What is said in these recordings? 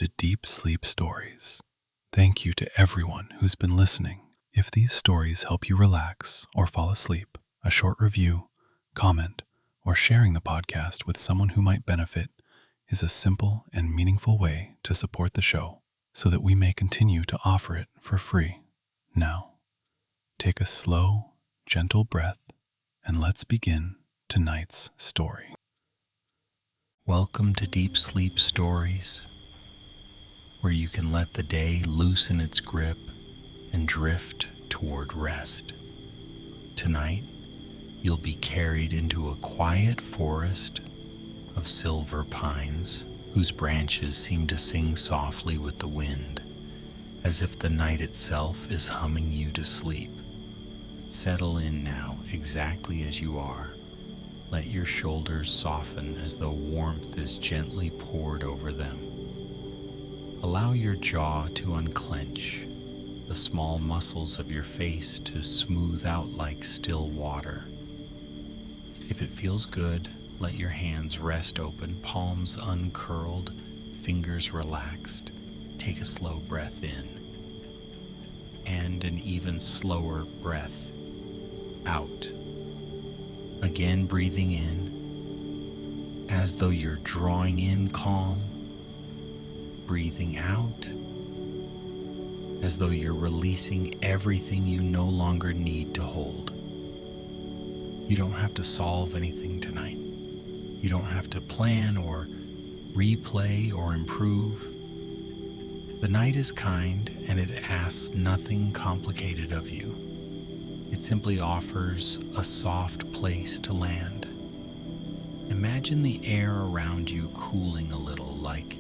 to Deep Sleep Stories. Thank you to everyone who's been listening. If these stories help you relax or fall asleep, a short review, comment, or sharing the podcast with someone who might benefit is a simple and meaningful way to support the show so that we may continue to offer it for free. Now, take a slow, gentle breath and let's begin tonight's story. Welcome to Deep Sleep Stories, where you can let the day loosen its grip and drift toward rest. Tonight, you'll be carried into a quiet forest of silver pines whose branches seem to sing softly with the wind, as if the night itself is humming you to sleep. Settle in now exactly as you are. Let your shoulders soften as though warmth is gently poured over them. Allow your jaw to unclench, the small muscles of your face to smooth out like still water. If it feels good, let your hands rest open, palms uncurled, fingers relaxed. Take a slow breath in, and an even slower breath out. Again, breathing in as though you're drawing in calm, breathing out as though you're releasing everything you no longer need to hold. You don't have to solve anything tonight. You don't have to plan or replay or improve. The night is kind and it asks nothing complicated of you. It simply offers a soft place to land. Imagine the air around you cooling a little, like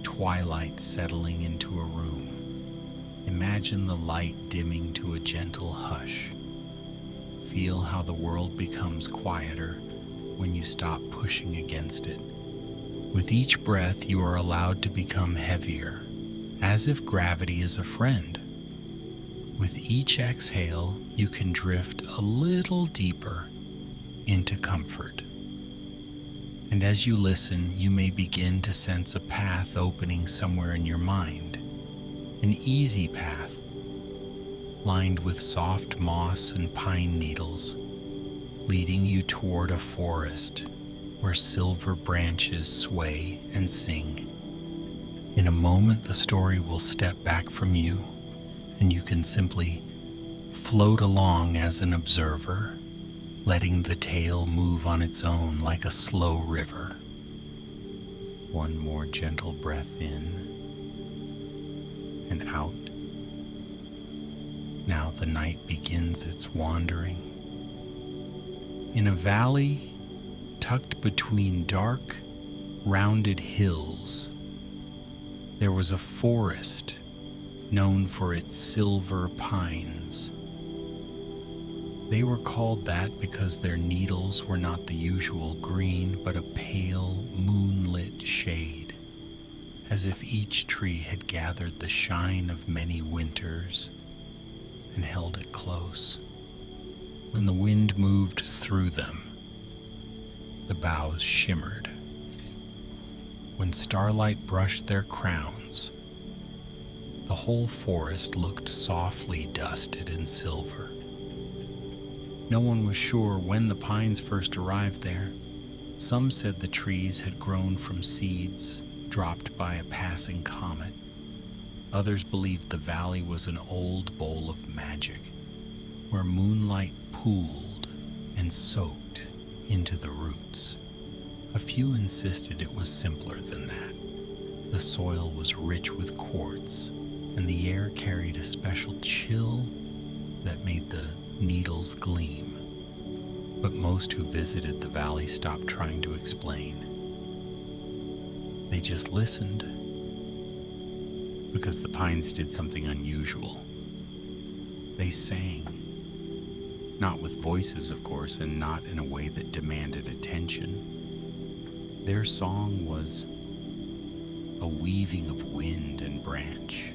twilight settling into a room. Imagine the light dimming to a gentle hush. Feel how the world becomes quieter when you stop pushing against it. With each breath, you are allowed to become heavier, as if gravity is a friend. With each exhale, you can drift a little deeper into comfort. And as you listen, you may begin to sense a path opening somewhere in your mind. An easy path, lined with soft moss and pine needles, leading you toward a forest where silver branches sway and sing. In a moment, the story will step back from you, and you can simply float along as an observer, letting the tale move on its own like a slow river. One more gentle breath in and out. Now the night begins its wandering. In a valley tucked between dark, rounded hills, there was a forest known for its silver pines. They were called that because their needles were not the usual green, but a pale, moonlit shade, as if each tree had gathered the shine of many winters and held it close. When the wind moved through them, the boughs shimmered. When starlight brushed their crowns, the whole forest looked softly dusted in silver. No one was sure when the pines first arrived there. Some said the trees had grown from seeds dropped by a passing comet. Others believed the valley was an old bowl of magic, where moonlight pooled and soaked into the roots. A few insisted it was simpler than that. The soil was rich with quartz, and the air carried a special chill that made the needles gleam. But most who visited the valley stopped trying to explain. They just listened, because the pines did something unusual. They sang. Not with voices, of course, and not in a way that demanded attention. Their song was a weaving of wind and branch,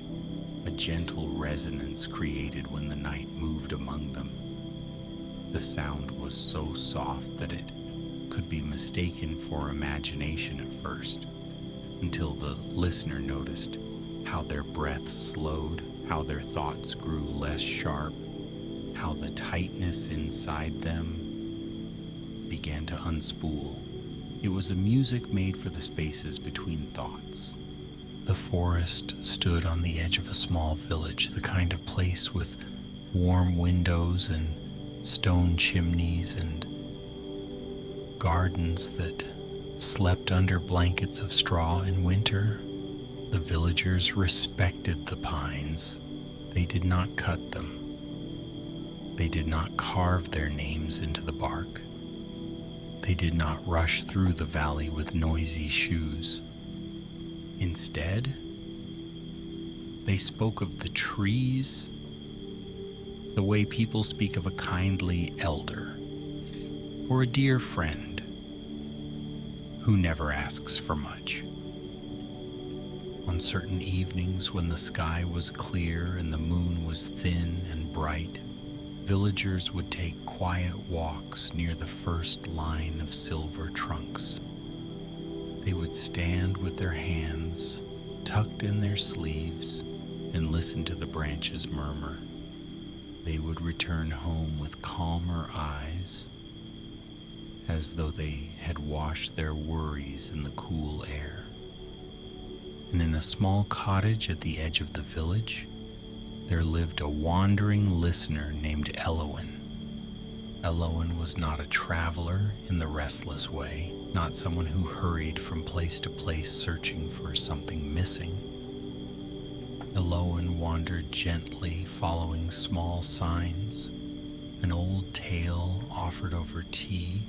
a gentle resonance created when the night moved among them. The sound was so soft that it could be mistaken for imagination at first. until the listener noticed how their breath slowed, how their thoughts grew less sharp, how the tightness inside them began to unspool. It was a music made for the spaces between thoughts. The forest stood on the edge of a small village, the kind of place with warm windows and stone chimneys and gardens that slept under blankets of straw in winter. The villagers respected the pines. They did not cut them. They did not carve their names into the bark. They did not rush through the valley with noisy shoes. Instead, they spoke of the trees the way people speak of a kindly elder or a dear friend who never asks for much. On certain evenings when the sky was clear and the moon was thin and bright, villagers would take quiet walks near the first line of silver trunks. They would stand with their hands tucked in their sleeves and listen to the branches murmur. They would return home with calmer eyes, as though they had washed their worries in the cool air. And in a small cottage at the edge of the village, there lived a wandering listener named Elowen. Elowen was not a traveler in the restless way, not someone who hurried from place to place searching for something missing. Elowen wandered gently, following small signs, an old tale offered over tea,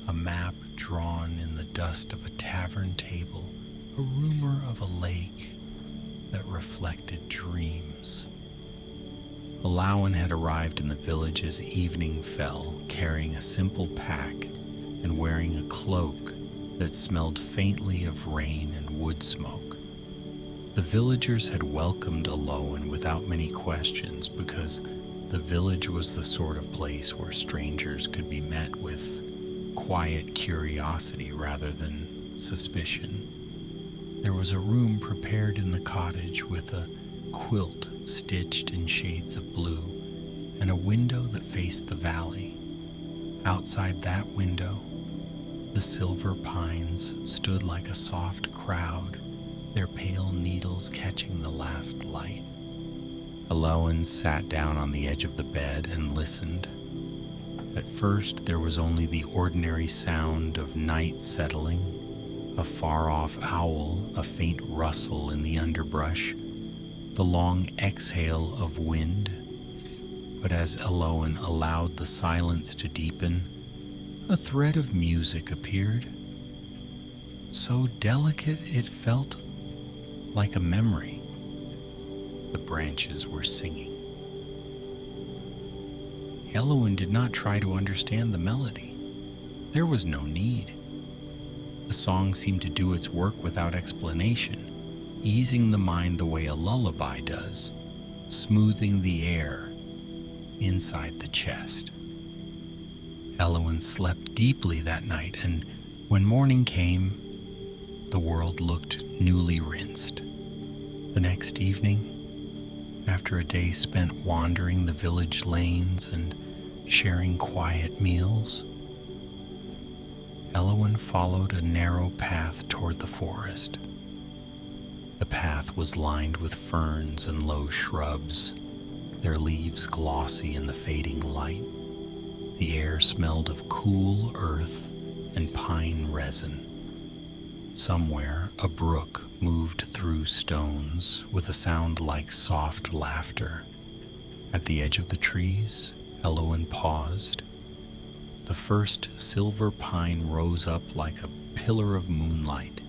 a map drawn in the dust of a tavern table, a rumor of a lake that reflected dreams. Elowen had arrived in the village as evening fell, carrying a simple pack and wearing a cloak that smelled faintly of rain and wood smoke. The villagers had welcomed Elowen without many questions because the village was the sort of place where strangers could be met with quiet curiosity rather than suspicion. There was a room prepared in the cottage with a quilt stitched in shades of blue and a window that faced the valley. Outside that window, the silver pines stood like a soft crowd, their pale needles catching the last light. Elowen sat down on the edge of the bed and listened. At first, there was only the ordinary sound of night settling, a far-off owl, a faint rustle in the underbrush, the long exhale of wind. But as Elowen allowed the silence to deepen, a thread of music appeared, so delicate it felt like a memory. The branches were singing. Elowen did not try to understand the melody. There was no need. The song seemed to do its work without explanation, easing the mind the way a lullaby does, smoothing the air inside the chest. Elowen slept deeply that night, and when morning came, the world looked newly rinsed. The next evening, after a day spent wandering the village lanes and sharing quiet meals, Elowen followed a narrow path toward the forest. The path was lined with ferns and low shrubs, their leaves glossy in the fading light. The air smelled of cool earth and pine resin. Somewhere, a brook moved through stones with a sound like soft laughter. At the edge of the trees, Elowen paused. The first silver pine rose up like a pillar of moonlight,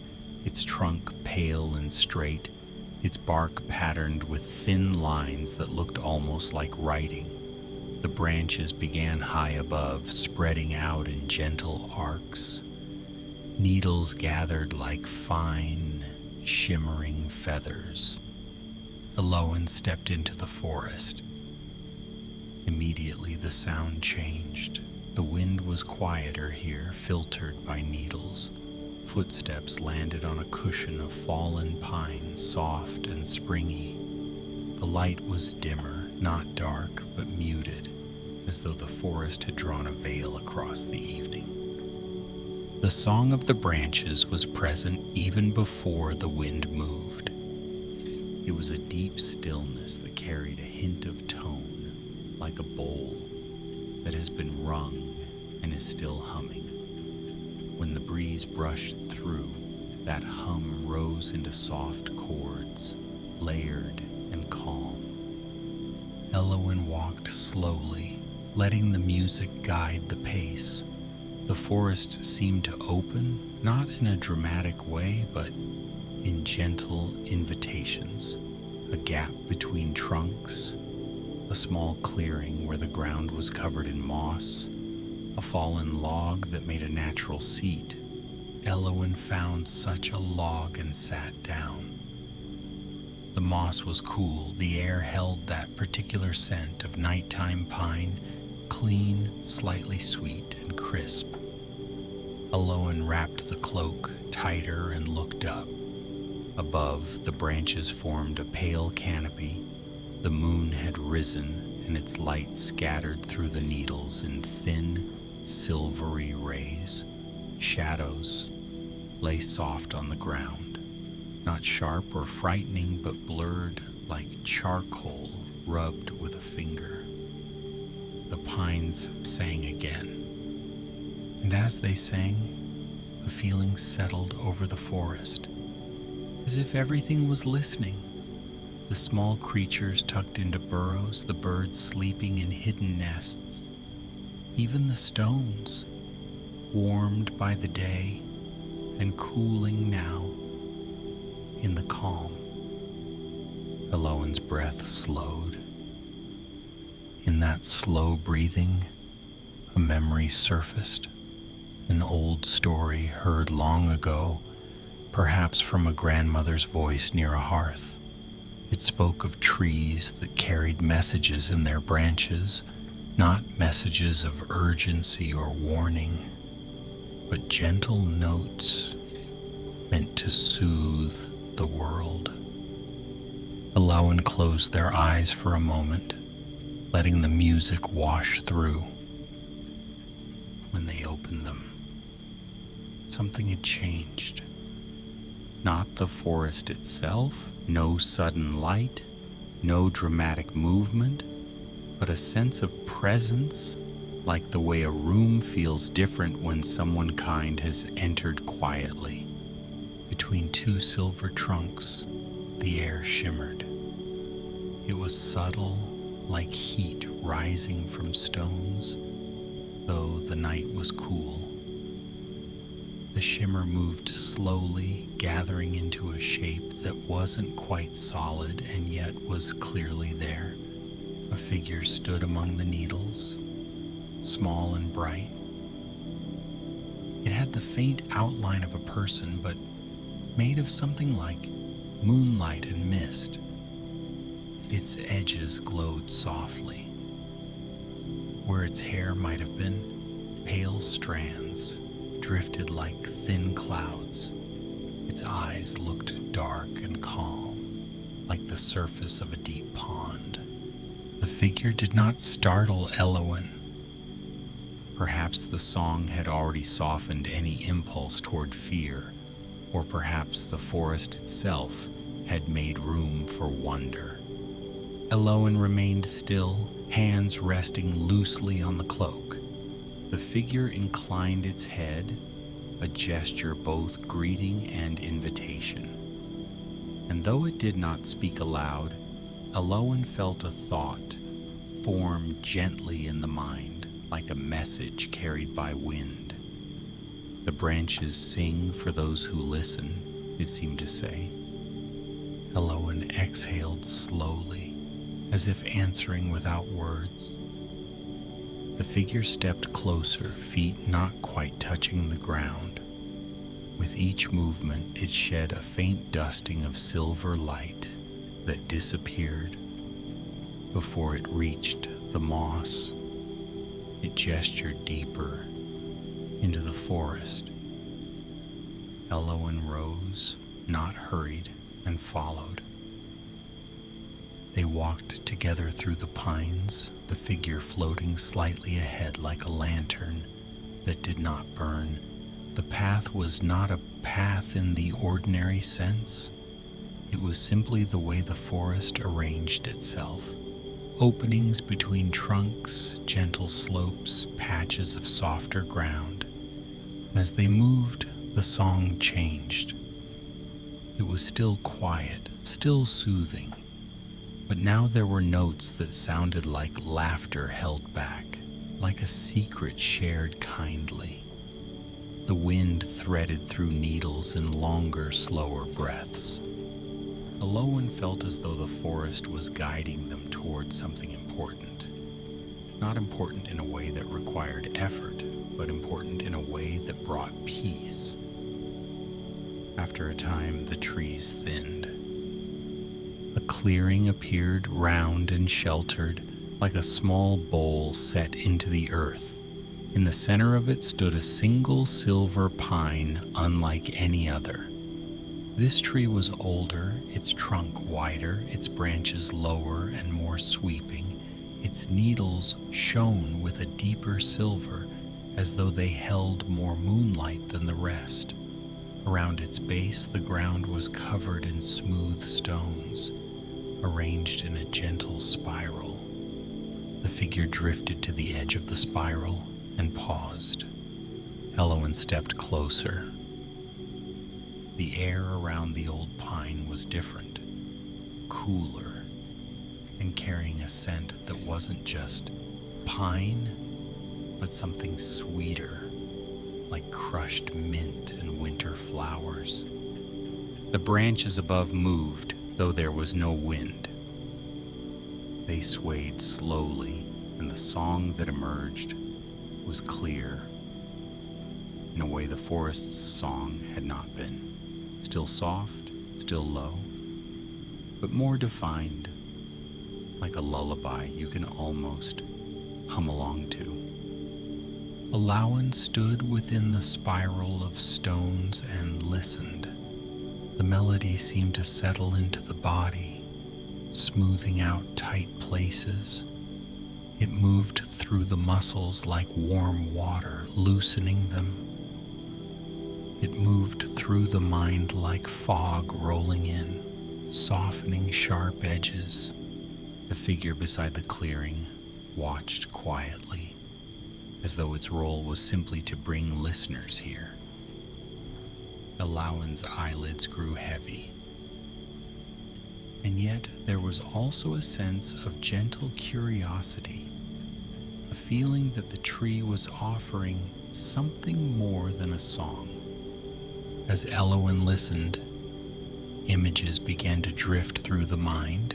its trunk pale and straight, its bark patterned with thin lines that looked almost like writing. The branches began high above, spreading out in gentle arcs. Needles gathered like fine, shimmering feathers. Elowen stepped into the forest. Immediately the sound changed. The wind was quieter here, filtered by needles. Footsteps landed on a cushion of fallen pine, soft and springy. The light was dimmer, not dark, but muted, as though the forest had drawn a veil across the evening. The song of the branches was present even before the wind moved. It was a deep stillness that carried a hint of tone, like a bowl that has been wrung and is still humming. When the breeze brushed through, that hum rose into soft chords, layered and calm. Elowen walked slowly, letting the music guide the pace. The forest seemed to open, not in a dramatic way, but in gentle invitations. A gap between trunks, a small clearing where the ground was covered in moss, a fallen log that made a natural seat. Elowen found such a log and sat down. The moss was cool, the air held that particular scent of nighttime pine, clean, slightly sweet and crisp. Elowen wrapped the cloak tighter and looked up. Above, the branches formed a pale canopy. The moon had risen, and its light scattered through the needles in thin, silvery rays. Shadows lay soft on the ground, not sharp or frightening, but blurred like charcoal rubbed with a finger. The pines sang again, and as they sang, a feeling settled over the forest, as if everything was listening. The small creatures tucked into burrows, the birds sleeping in hidden nests, even the stones, warmed by the day and cooling now in the calm. Elowen's breath slowed. In that slow breathing, a memory surfaced, an old story heard long ago, perhaps from a grandmother's voice near a hearth. It spoke of trees that carried messages in their branches, not messages of urgency or warning, but gentle notes meant to soothe the world. Elowen closed their eyes for a moment, letting the music wash through. When they opened them, something had changed. Not the forest itself, no sudden light, no dramatic movement, but a sense of presence, like the way a room feels different when someone kind has entered quietly. Between two silver trunks, the air shimmered. It was subtle, like heat rising from stones, though the night was cool. The shimmer moved slowly, gathering into a shape that wasn't quite solid and yet was clearly there. A figure stood among the needles, small and bright. It had the faint outline of a person, but made of something like moonlight and mist. Its edges glowed softly. Where its hair might have been, pale strands drifted like thin clouds. Its eyes looked dark and calm, like the surface of a deep pond. The figure did not startle Elowen. Perhaps the song had already softened any impulse toward fear, or perhaps the forest itself had made room for wonder. Elowen remained still, hands resting loosely on the cloak. The figure inclined its head, a gesture both greeting and invitation. And though it did not speak aloud, Elowen felt a thought form gently in the mind, like a message carried by wind. The branches sing for those who listen, it seemed to say. Elowen exhaled slowly, as if answering without words. The figure stepped closer, feet not quite touching the ground. With each movement, it shed a faint dusting of silver light that disappeared before it reached the moss. It gestured deeper into the forest. Elowen rose, not hurried, and followed. They walked together through the pines, the figure floating slightly ahead like a lantern that did not burn. The path was not a path in the ordinary sense. It was simply the way the forest arranged itself. Openings between trunks, gentle slopes, patches of softer ground. As they moved, the song changed. It was still quiet, still soothing, but now there were notes that sounded like laughter held back, like a secret shared kindly. The wind threaded through needles in longer, slower breaths. Elowen felt as though the forest was guiding them towards something important. Not important in a way that required effort, but important in a way that brought peace. After a time, the trees thinned. A clearing appeared round and sheltered, like a small bowl set into the earth. In the center of it stood a single silver pine unlike any other. This tree was older, its trunk wider, its branches lower and more sweeping. Its needles shone with a deeper silver, as though they held more moonlight than the rest. Around its base, the ground was covered in smooth stones, arranged in a gentle spiral. The figure drifted to the edge of the spiral and paused. Elowen stepped closer. The air around the old pine was different, cooler, and carrying a scent that wasn't just pine, but something sweeter, like crushed mint and winter flowers. The branches above moved, though there was no wind. They swayed slowly, and the song that emerged was clear, in a way the forest's song had not been. Still soft, still low, but more defined, like a lullaby you can almost hum along to. Elowen stood within the spiral of stones and listened. The melody seemed to settle into the body, smoothing out tight places. It moved through the muscles like warm water, loosening them. It moved through the mind like fog rolling in, softening sharp edges. The figure beside the clearing watched quietly, as though its role was simply to bring listeners here. Elowen's eyelids grew heavy. And yet there was also a sense of gentle curiosity, a feeling that the tree was offering something more than a song. As Elowen listened, images began to drift through the mind,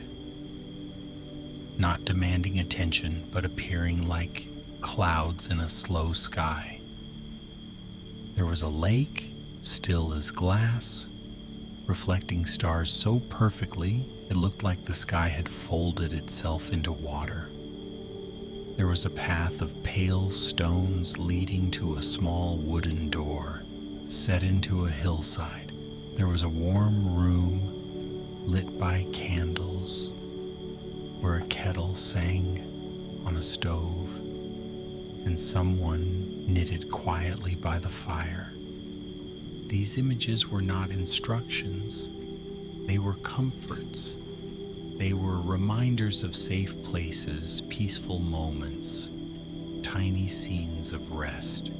not demanding attention, but appearing like clouds in a slow sky. There was a lake, still as glass, reflecting stars so perfectly it looked like the sky had folded itself into water. There was a path of pale stones leading to a small wooden door set into a hillside. There was a warm room lit by candles where a kettle sang on a stove and someone knitted quietly by the fire. These images were not instructions. They were comforts. They were reminders of safe places, peaceful moments, tiny scenes of rest.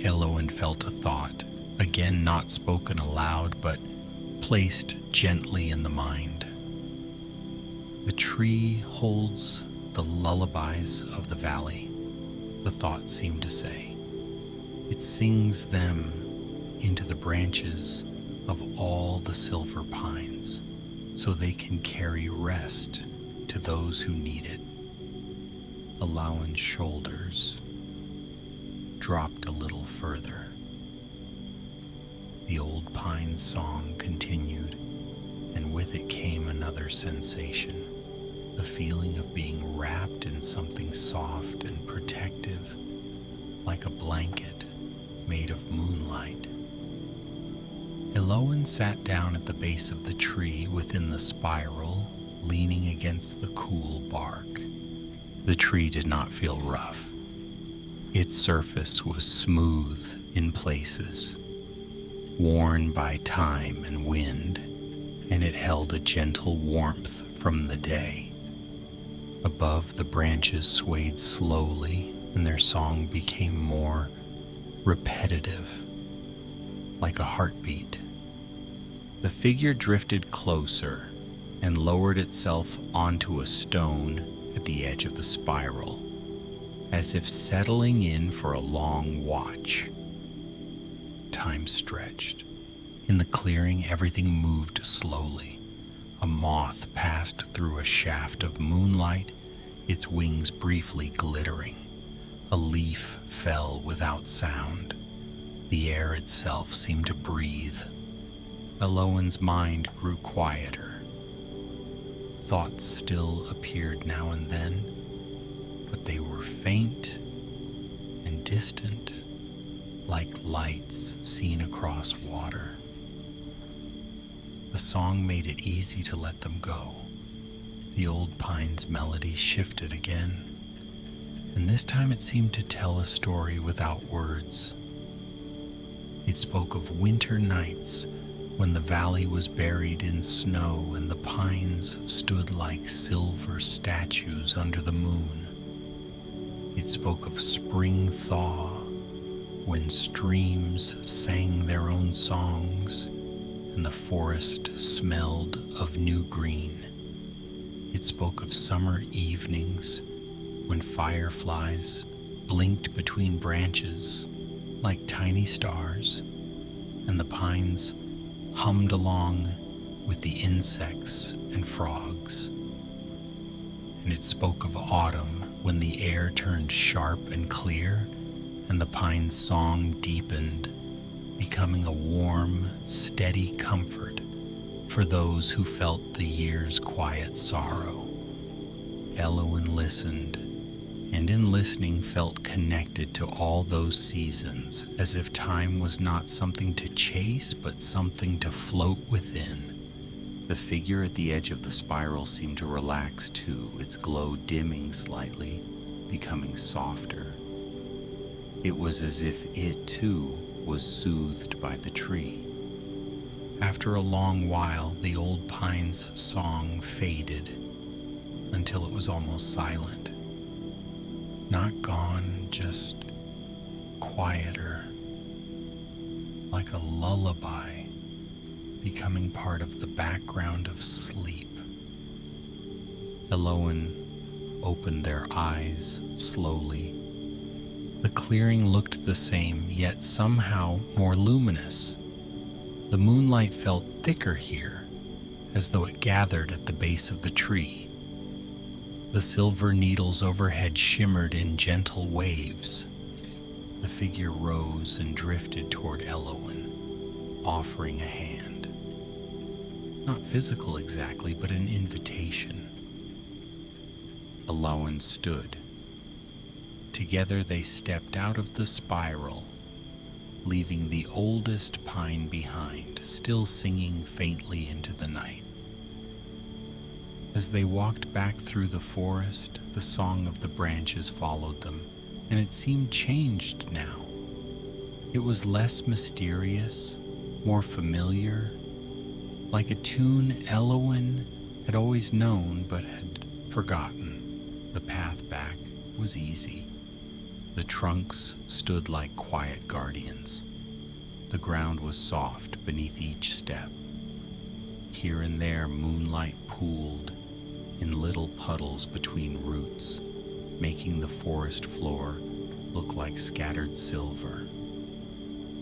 Elowen felt a thought, again not spoken aloud, but placed gently in the mind. The tree holds the lullabies of the valley, the thought seemed to say. It sings them into the branches of all the silver pines, so they can carry rest to those who need it. Elowen's shoulders dropped a little further. The old pine song continued, and with it came another sensation, the feeling of being wrapped in something soft and protective, like a blanket made of moonlight. Elowen sat down at the base of the tree within the spiral, leaning against the cool bark. The tree did not feel rough. Its surface was smooth in places, worn by time and wind, and it held a gentle warmth from the day. Above, the branches swayed slowly, and their song became more repetitive, like a heartbeat. The figure drifted closer and lowered itself onto a stone at the edge of the spiral, as if settling in for a long watch. Time stretched. In the clearing, everything moved slowly. A moth passed through a shaft of moonlight, its wings briefly glittering. A leaf fell without sound. The air itself seemed to breathe. Elowen's mind grew quieter. Thoughts still appeared now and then, but they were faint and distant, like lights seen across water. The song made it easy to let them go. The old pine's melody shifted again, and this time it seemed to tell a story without words. It spoke of winter nights when the valley was buried in snow and the pines stood like silver statues under the moon. It spoke of spring thaw when streams sang their own songs and the forest smelled of new green. It spoke of summer evenings when fireflies blinked between branches like tiny stars, and the pines hummed along with the insects and frogs. And it spoke of autumn when the air turned sharp and clear, and the pine's song deepened, becoming a warm, steady comfort for those who felt the year's quiet sorrow. Elowen listened, and in listening felt connected to all those seasons, as if time was not something to chase, but something to float within. The figure at the edge of the spiral seemed to relax too, its glow dimming slightly, becoming softer. It was as if it too was soothed by the tree. After a long while, the old pine's song faded until it was almost silent. Not gone, just quieter, like a lullaby becoming part of the background of sleep. Elowen opened their eyes slowly. The clearing looked the same, yet somehow more luminous. The moonlight felt thicker here, as though it gathered at the base of the tree. The silver needles overhead shimmered in gentle waves. The figure rose and drifted toward Elowen, offering a hand. Not physical exactly, but an invitation. Elowen stood. Together they stepped out of the spiral, leaving the oldest pine behind, still singing faintly into the night. As they walked back through the forest, the song of the branches followed them, and it seemed changed now. It was less mysterious, more familiar, like a tune Elowen had always known but had forgotten. The path back was easy. The trunks stood like quiet guardians. The ground was soft beneath each step. Here and there, moonlight pooled in little puddles between roots, making the forest floor look like scattered silver.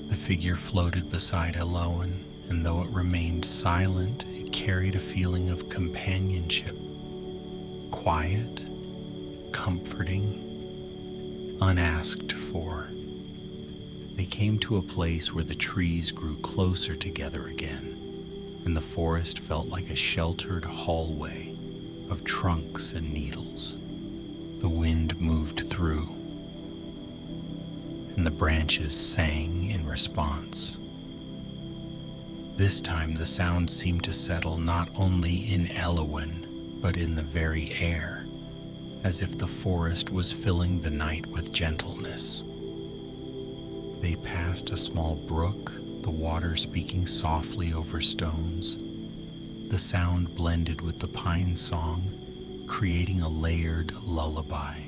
The figure floated beside Elowen, and though it remained silent, it carried a feeling of companionship, quiet, comforting, unasked for. They came to a place where the trees grew closer together again, and the forest felt like a sheltered hallway of trunks and needles. The wind moved through, and the branches sang in response. This time the sound seemed to settle not only in Elowen, but in the very air, as if the forest was filling the night with gentleness. They passed a small brook, the water speaking softly over stones. The sound blended with the pine song, creating a layered lullaby.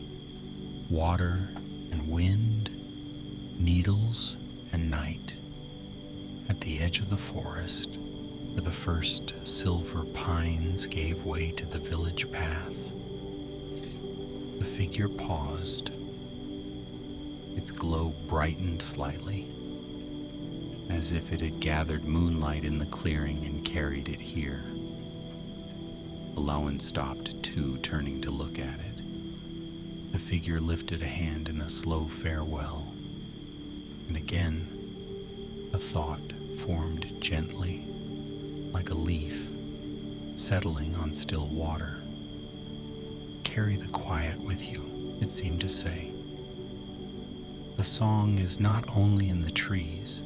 Water and wind, needles and night. At the edge of the forest, where the first silver pines gave way to the village path, the figure paused. Its glow brightened slightly, as if it had gathered moonlight in the clearing and carried it here. Elowen stopped too, turning to look at it. The figure lifted a hand in a slow farewell, and again a thought formed gently, like a leaf settling on still water. Carry the quiet with you, it seemed to say. The song is not only in the trees,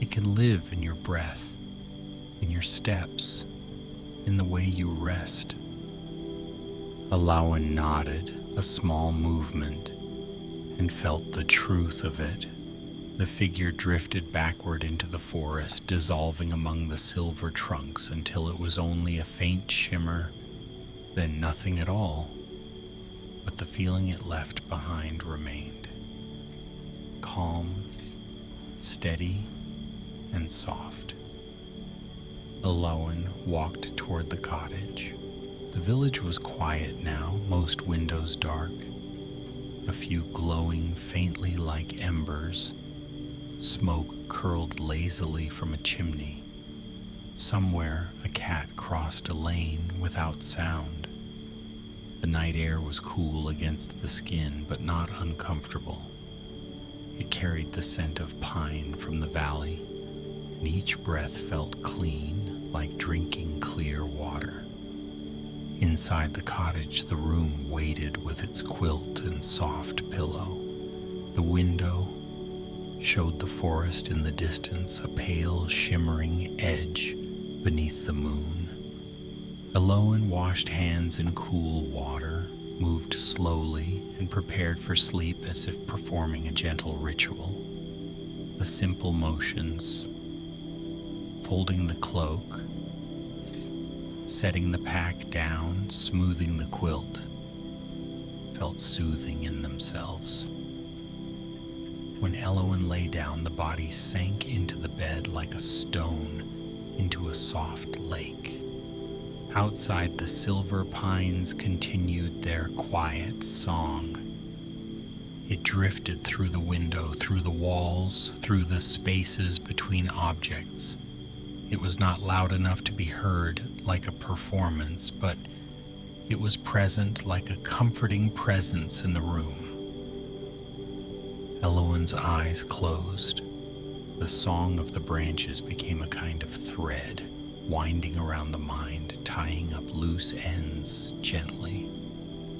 it can live in your breath, in your steps, in the way you rest. Elowen nodded, a small movement, and felt the truth of it. The figure drifted backward into the forest, dissolving among the silver trunks until it was only a faint shimmer, then nothing at all. But the feeling it left behind remained. Calm, steady, and soft. Elowen walked toward the cottage. The village was quiet now, most windows dark. A few glowing faintly like embers. Smoke curled lazily from a chimney. Somewhere a cat crossed a lane without sound. The night air was cool against the skin, but not uncomfortable. It carried the scent of pine from the valley, and each breath felt clean, like drinking clear water. Inside the cottage, the room waited with its quilt and soft pillow. The window showed the forest in the distance, a pale, shimmering edge beneath the moon. Elowen washed hands in cool water, moved slowly, and prepared for sleep as if performing a gentle ritual. The simple motions, folding the cloak, setting the pack down, smoothing the quilt, felt soothing in themselves. When Elowen lay down, the body sank into the bed like a stone into a soft lake. Outside, the silver pines continued their quiet song. It drifted through the window, through the walls, through the spaces between objects. It was not loud enough to be heard like a performance, but it was present like a comforting presence in the room. Elowen's eyes closed. The song of the branches became a kind of thread, winding around the mind, tying up loose ends gently.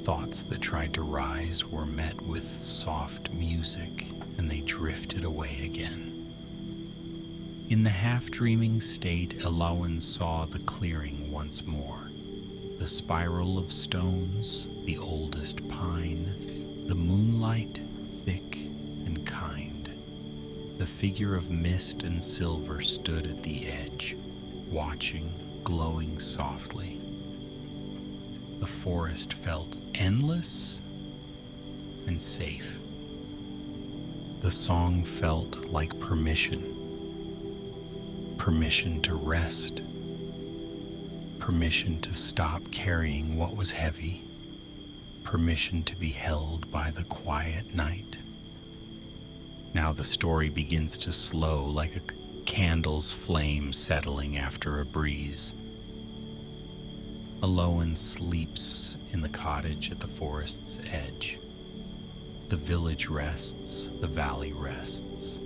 Thoughts that tried to rise were met with soft music, and they drifted away again. In the half-dreaming state, Elowen saw the clearing once more. The spiral of stones, the oldest pine, the moonlight thick and kind. The figure of mist and silver stood at the edge, watching, glowing softly. The forest felt endless and safe. The song felt like permission. Permission to rest. Permission to stop carrying what was heavy. Permission to be held by the quiet night. Now the story begins to slow like a candle's flame settling after a breeze. Elowen sleeps in the cottage at the forest's edge. The village rests, the valley rests.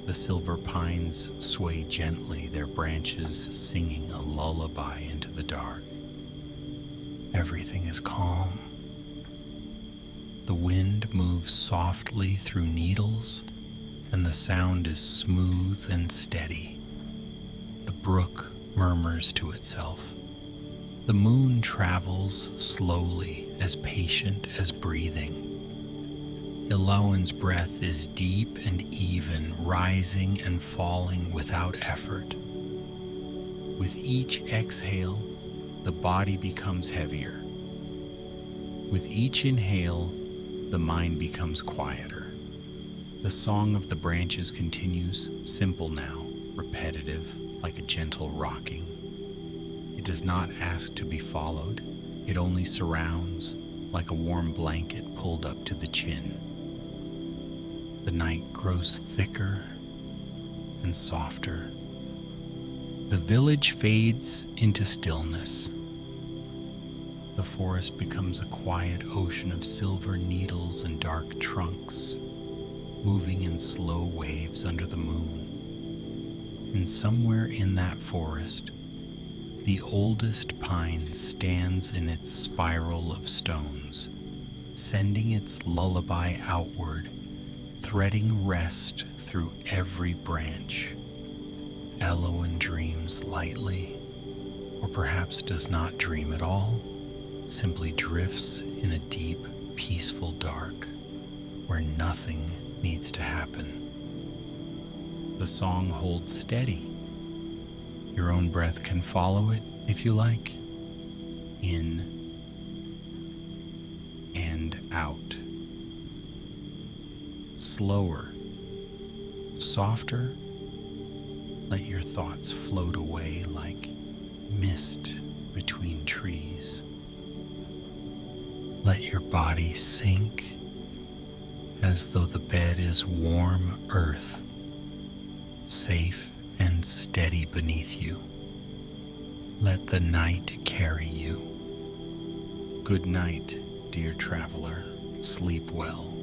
The silver pines sway gently, their branches singing a lullaby into the dark. Everything is calm. The wind moves softly through needles, and the sound is smooth and steady, brook murmurs to itself. The moon travels slowly, as patient as breathing. Elowen's breath is deep and even, rising and falling without effort. With each exhale, the body becomes heavier. With each inhale, the mind becomes quieter. The song of the branches continues, simple now, repetitive, like a gentle rocking. It does not ask to be followed. It only surrounds, like a warm blanket pulled up to the chin. The night grows thicker and softer. The village fades into stillness. The forest becomes a quiet ocean of silver needles and dark trunks, moving in slow waves under the moon. And somewhere in that forest, the oldest pine stands in its spiral of stones, sending its lullaby outward, threading rest through every branch. Elowen dreams lightly, or perhaps does not dream at all, simply drifts in a deep, peaceful dark where nothing needs to happen. The song holds steady. Your own breath can follow it if you like. In and out. Slower, softer. Let your thoughts float away like mist between trees. Let your body sink as though the bed is warm earth, safe and steady beneath you. Let the night carry you. Good night, dear traveler. Sleep well.